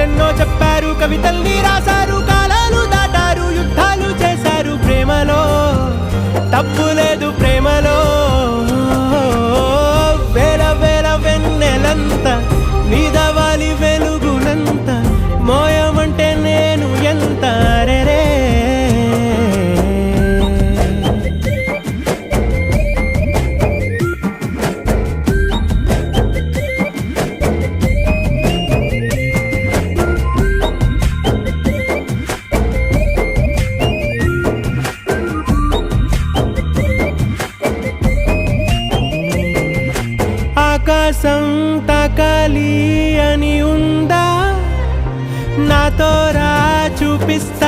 కథలెన్నో చెప్పారు, కవితల్ని రాశారు, కాలాలు దాటారు, యుద్ధాలు చేశారు. ప్రేమలో తప్పు లేదు, ప్రేమలో వేల వేల వెన్నెలంత నీదవాలి వెలుగునంత, మోయమంటే నేను ఎంత రే. ఆకాశం తాకాలి అని ఉందా, నాతో రా చూపిస్తా.